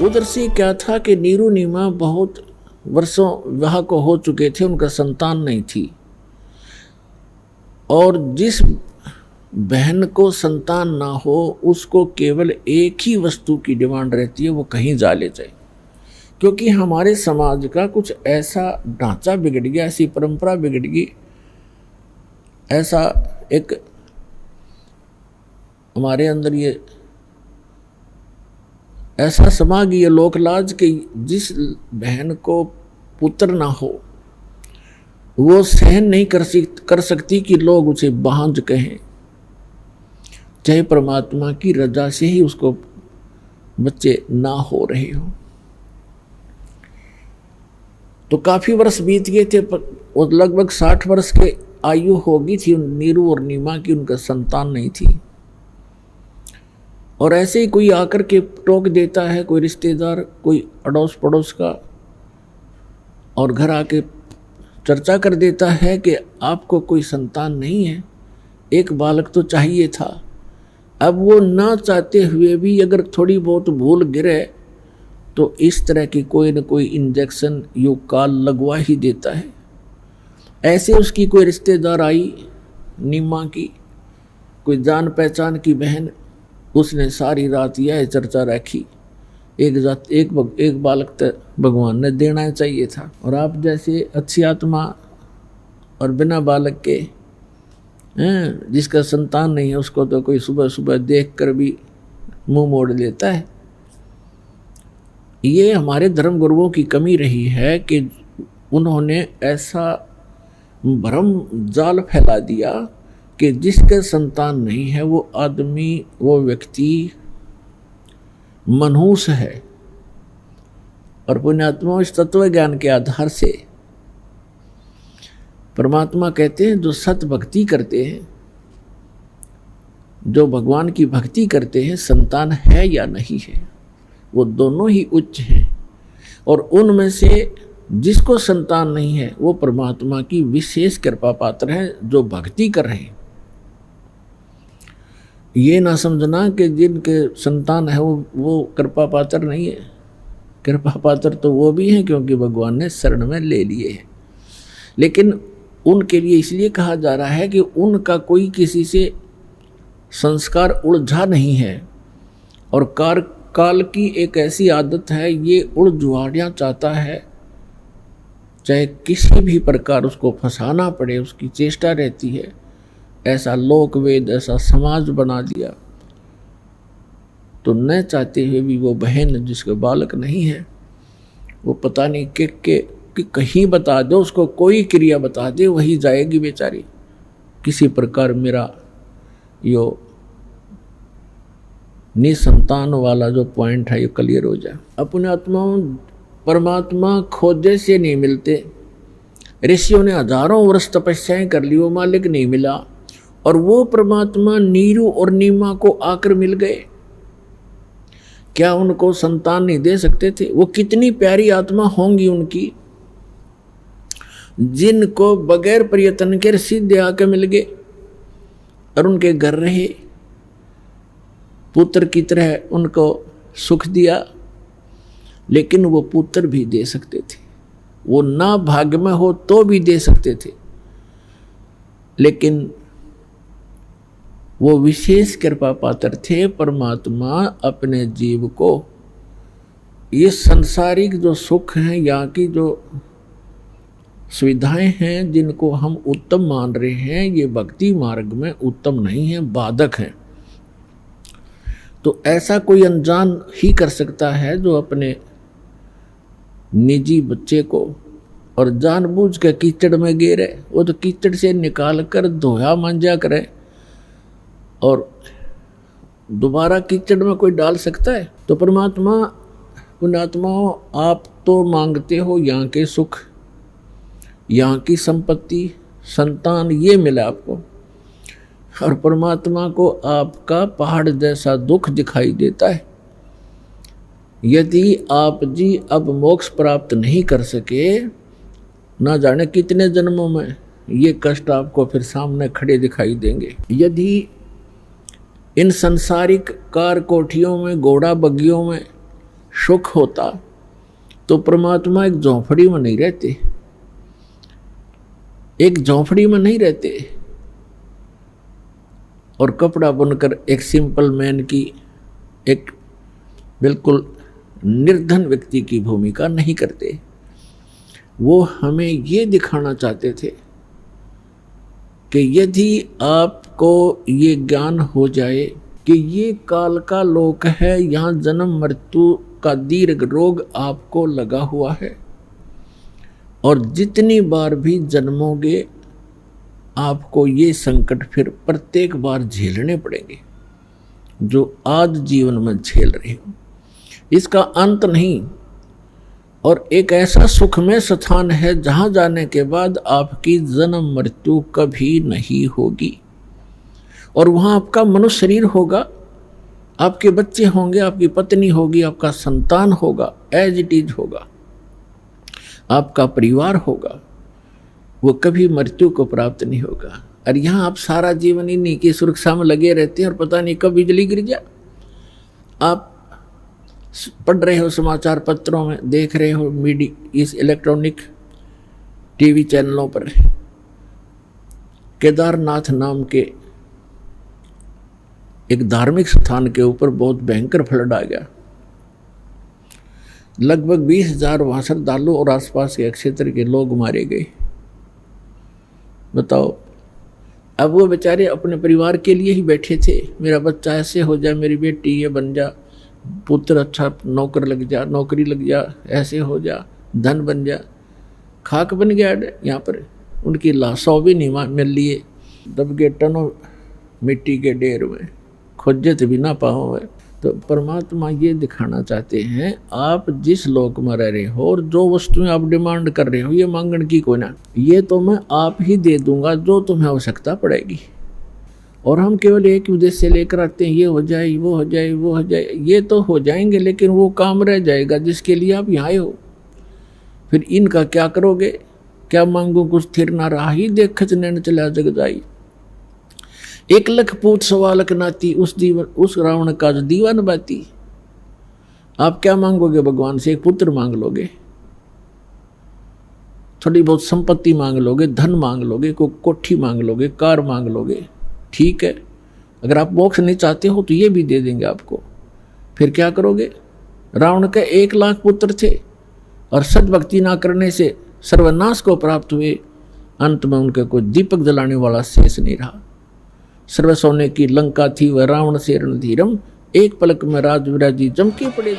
उधर से क्या था कि नीरू नीमा बहुत वर्षों विवाह को हो चुके थे, उनका संतान नहीं थी। और जिस बहन को संतान ना हो उसको केवल एक ही वस्तु की डिमांड रहती है, वो कहीं जा ले जाए। क्योंकि हमारे समाज का कुछ ऐसा ढांचा बिगड़ गया, ऐसी परंपरा बिगड़ गई, ऐसा एक हमारे अंदर ये ऐसा समा गई लोक लाज कि जिस बहन को पुत्र ना हो वो सहन नहीं कर सकती कि लोग उसे बांझ कहें, चाहे परमात्मा की रजा से ही उसको बच्चे ना हो रहे हो। तो काफी वर्ष बीत गए थे और लगभग 60 वर्ष के आयु हो गई थी नीरू और नीमा की, उनका संतान नहीं थी। और ऐसे ही कोई आकर के टोक देता है, कोई रिश्तेदार, कोई अड़ोस पड़ोस का, और घर आके चर्चा कर देता है कि आपको कोई संतान नहीं है, एक बालक तो चाहिए था। अब वो ना चाहते हुए भी अगर थोड़ी बहुत भूल गिरे तो इस तरह की कोई न कोई इंजेक्शन युग काल लगवा ही देता है। ऐसे उसकी कोई रिश्तेदार आई, नीमा की कोई जान पहचान की बहन, उसने सारी रात यह चर्चा रखी, एक बालक तो भगवान ने देना चाहिए था, और आप जैसे अच्छी आत्मा और बिना बालक के जिसका संतान नहीं है उसको तो कोई सुबह सुबह देख कर भी मुंह मोड़ लेता है। ये हमारे धर्म गुरुओं की कमी रही है कि उन्होंने ऐसा भ्रम जाल फैला दिया कि जिसके संतान नहीं है वो आदमी, वो व्यक्ति मनहूस है। और पुण्यात्मा इस तत्व ज्ञान के आधार से परमात्मा कहते हैं जो सत भक्ति करते हैं, जो भगवान की भक्ति करते हैं, संतान है या नहीं है वो दोनों ही उच्च हैं। और उनमें से जिसको संतान नहीं है वो परमात्मा की विशेष कृपा पात्र है जो भक्ति कर रहे हैं। ये ना समझना कि जिनके संतान है वो कृपा पात्र नहीं है। कृपा पात्र तो वो भी हैं क्योंकि भगवान ने शरण में ले लिए हैं, लेकिन उनके लिए इसलिए कहा जा रहा है कि उनका कोई किसी से संस्कार उलझा नहीं है। और काल की एक ऐसी आदत है, ये उलझुआड़ियाँ चाहता है, चाहे किसी भी प्रकार उसको फंसाना पड़े उसकी चेष्टा रहती है। ऐसा लोक वेद, ऐसा समाज बना दिया, तो न चाहते हुए भी वो बहन जिसके बालक नहीं है वो पता नहीं कि कहीं बता दो उसको, कोई क्रिया बता दे वही जाएगी बेचारी, किसी प्रकार मेरा यो निसंतान वाला जो पॉइंट है ये क्लियर हो जाए। अपने आत्माओं परमात्मा खोजे से नहीं मिलते। ऋषियों ने हजारों वर्ष तपस्याएं कर ली, वो मालिक नहीं मिला, और वो परमात्मा नीरू और नीमा को आकर मिल गए। क्या उनको संतान नहीं दे सकते थे? वो कितनी प्यारी आत्मा होंगी उनकी, जिनको बगैर प्रयत्न के सीधे आके मिल गए और उनके घर रहे, पुत्र की तरह उनको सुख दिया। लेकिन वो पुत्र भी दे सकते थे, वो ना भाग्य में हो तो भी दे सकते थे, लेकिन वो विशेष कृपा पात्र थे। परमात्मा अपने जीव को ये संसारिक जो सुख हैं, यहाँ की जो सुविधाएं हैं जिनको हम उत्तम मान रहे हैं, ये भक्ति मार्ग में उत्तम नहीं है, बाधक हैं। तो ऐसा कोई अनजान ही कर सकता है जो अपने निजी बच्चे को और जानबूझ के कीचड़ में गिरे, वो तो कीचड़ से निकाल कर धोया मांजा करे और दोबारा कीचड़ में कोई डाल सकता है? तो परमात्मा पुण्यात्माओं, आप तो मांगते हो यहाँ के सुख, यहाँ की संपत्ति, संतान, ये मिला आपको, और परमात्मा को आपका पहाड़ जैसा दुख दिखाई देता है। यदि आप जी अब मोक्ष प्राप्त नहीं कर सके, ना जाने कितने जन्मों में ये कष्ट आपको फिर सामने खड़े दिखाई देंगे। यदि इन संसारिक कार कोठियों में, घोड़ा बग्गियों में सुख होता तो परमात्मा एक झोंपड़ी में नहीं रहते, एक झोंपड़ी में नहीं रहते और कपड़ा बुनकर एक सिंपल मैन की, एक बिल्कुल निर्धन व्यक्ति की भूमिका नहीं करते। वो हमें ये दिखाना चाहते थे कि यदि आपको ये ज्ञान हो जाए कि ये काल का लोक है, यहाँ जन्म मृत्यु का दीर्घ रोग आपको लगा हुआ है और जितनी बार भी जन्मोगे आपको ये संकट फिर प्रत्येक बार झेलने पड़ेंगे जो आज जीवन में झेल रहे हो, इसका अंत नहीं। और एक ऐसा सुखमय स्थान है जहां जाने के बाद आपकी जन्म मृत्यु कभी नहीं होगी और वहां आपका मनुष्य शरीर होगा, आपके बच्चे होंगे, आपकी पत्नी होगी, आपका संतान होगा, एज इट इज होगा, आपका परिवार होगा, वो कभी मृत्यु को प्राप्त नहीं होगा। और यहाँ आप सारा जीवन इन्हीं की सुरक्षा में लगे रहते हैं और पता नहीं कब बिजली गिर जाए। आप पढ़ रहे हो समाचार पत्रों में, देख रहे हो मीडिया, इस इलेक्ट्रॉनिक टीवी चैनलों पर केदारनाथ नाम के एक धार्मिक स्थान के ऊपर बहुत भयंकर फ्लड आ गया। लगभग 20,000 वहां श्रद्धालु और आसपास के क्षेत्र के लोग मारे गए। बताओ, अब वो बेचारे अपने परिवार के लिए ही बैठे थे, मेरा बच्चा ऐसे हो जाए, मेरी बेटी ये बन जा, पुत्र अच्छा नौकर लग जा, नौकरी लग जा, ऐसे हो जा, धन बन जा। खाक बन गया यहाँ पर, उनकी लाशों भी नहीं मिल लिए, दब गए टनों मिट्टी के ढेर में, खोजत भी ना पाओ है। तो परमात्मा ये दिखाना चाहते हैं, आप जिस लोक में रह रहे हो और जो वस्तुएं आप डिमांड कर रहे हो, ये मांगने की कोई ना, ये तो मैं आप ही दे दूंगा जो तुम्हें आवश्यकता पड़ेगी। और हम केवल एक उद्देश्य लेकर आते हैं, ये हो जाए, वो हो जाए, वो हो जाए, ये तो हो जाएंगे लेकिन वो काम रह जाएगा जिसके लिए आप यहाँ आए हो। फिर इनका क्या करोगे? क्या मांगो कुछ स्थिर ना रहा ही, देखत नैन चला जग जाई। 1 लख पूत सवाल नाती, उस रावण का जो दीवान बाती। आप क्या मांगोगे भगवान से? एक पुत्र मांग लोगे, थोड़ी बहुत संपत्ति मांग लोगे, धन मांग लोगे, कोई कोठी मांग लोगे, कार मांग लोगे, ठीक है। अगर आप मोक्ष नहीं चाहते हो तो ये भी दे देंगे आपको। फिर क्या करोगे? रावण के 1 लाख पुत्र थे और सद्भक्ति ना करने से सर्वनाश को प्राप्त हुए। अंत में उनके कोई दीपक जलाने वाला शेष नहीं रहा। सर्व सोने की लंका थी वह रावण से रणधीरम, एक पलक में राज विराजी जम के पड़े।